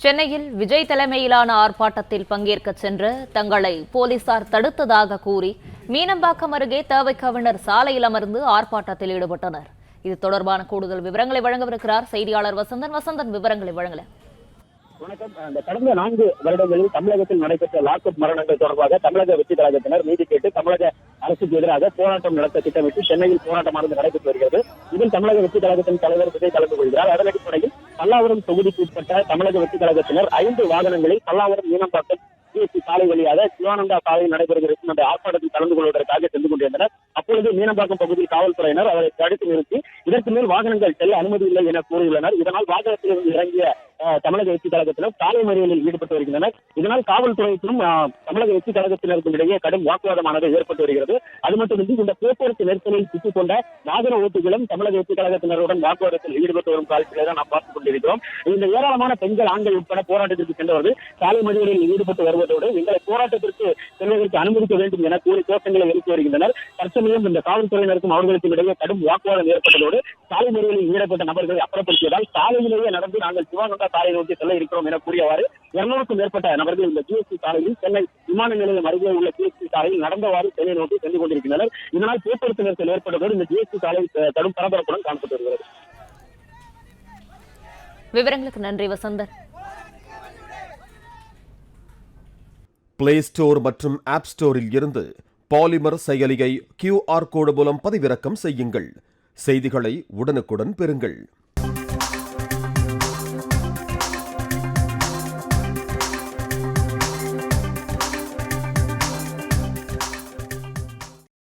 சென்னையில் விஜய் தலைமையிலான ஆர்ப்பாட்டத்தில் பங்கேற்க சென்ற தங்களை போலீசார் தடுத்ததாக கூறி மீனம்பாக்கம் அருகே தவிகவினர் சாலையில் அமர்ந்து ஆர்ப்பாட்டத்தில் ஈடுபட்டனர். இது தொடர்பான கூடுதல் விவரங்களை வழங்கவிருக்கிறார் செய்தியாளர் வசந்தன். வசந்தன், விவரங்களை வழங்கல. வணக்கம். கடந்த 4 வருடங்களில் தமிழகத்தில் நடைபெற்ற லாக்அப் மரணங்கள் தொடர்பாக தமிழக வெற்றி கழகத்தினர் நீதி கேட்டு தமிழக அரசுக்கு எதிராக போராட்டம் நடத்த திட்டமிட்டு சென்னையில் போராட்டமானது நடைபெற்று வருகிறது. இதில் தமிழக வெற்றி கழகத்தின் தலைவர் விஜய் கலந்து கொள்கிறார். அதன் அடிப்படையில் பல்லாவரம் தொகுதிக்கு உட்பட்ட தமிழக வெற்றி கழகத்தினர் 5 வாகனங்களில் பல்லாவரம் மீனம்பாக்கம் ஜிஎஸ்டி சாலை வழியாக சிவானந்தா சாலையில் நடைபெறுகிறது அந்த ஆர்ப்பாட்டத்தில் கலந்து கொள்வதற்காக சென்று கொண்டிருந்தனர். அப்பொழுது மீனம்பாக்கம் பகுதியில் காவல்துறையினர் அவரை தடுத்து நிறுத்தி இதற்கு மேல் வாகனங்கள் செல்ல அனுமதி இல்லை என கூறியுள்ளனர். இதனால் வாகனத்திலிருந்து இறங்கிய தமிழக வெற்றி கழகத்தினர் சாலை மறியலில் ஈடுபட்டு வருகின்றனர். இதனால் காவல்துறைக்கும் தமிழக வெற்றி கழகத்தினருக்கும் இடையே கடும் வாக்குவாதமானது ஏற்பட்டு வருகிறது. அது மட்டுமின்றி இந்த போக்குவரத்து நெரிசலில் சிக்கிக் கொண்ட வாகன ஓட்டிகளும் தமிழக வெற்றி கழகத்தினருடன் வாக்குவாதத்தில் ஈடுபட்டு வரும் காலத்திலே தான் நாம் பார்த்துக் கொண்டிருக்கிறோம். இந்த ஏராளமான பெண்கள், ஆண்கள் உட்பட போராட்டத்திற்கு சென்றவர்கள் சாலை மறியலில் ஈடுபட்டு வருவதோடு எங்களை போராட்டத்திற்கு செல்வதற்கு அனுமதிக்க வேண்டும் என கூறி கோஷங்களை எழுப்பி வருகின்றனர். தற்சமயம் இந்த காவல்துறையினருக்கும் அவர்களுக்கும் இடையே கடும் வாக்குவாதம் ஏற்பட்டதோடு சாலை மறியலில் ஈடுபட்ட நபர்களை அப்புறப்படுத்தியதால் சாலையிலேயே நடந்து நாங்கள் சிவானந்தா சாலை நோக்கி செல்ல இருக்கிறோம் என கூறியவாறு 200க்கும் மேற்பட்ட நபர்கள் இந்த ஜிஎஸ்டி சாலையில் சென்னை விமான நிலையம் அருகே உள்ள ஜிஎஸ்டி சாலையில் நடந்தவாறு சென்னை நோக்கி சென்று கொண்டிருக்கின்றனர். இதனால் போக்குவரத்து நெரிசல் ஏற்பட்டதோடு இந்த ஜிஎஸ்டி சாலை கடும் பரபரப்புடன் காணப்பட்டு வருகிறது. விவரங்களுக்கு நன்றி வசந்தன். பிளே ஸ்டோர் மற்றும் ஆப் ஸ்டோரில் இருந்து பாலிமர் செயலியை QR கோடு மூலம் பதிவிறக்கம் செய்யுங்கள். செய்திகளை உடனுக்குடன் பெறுங்கள்.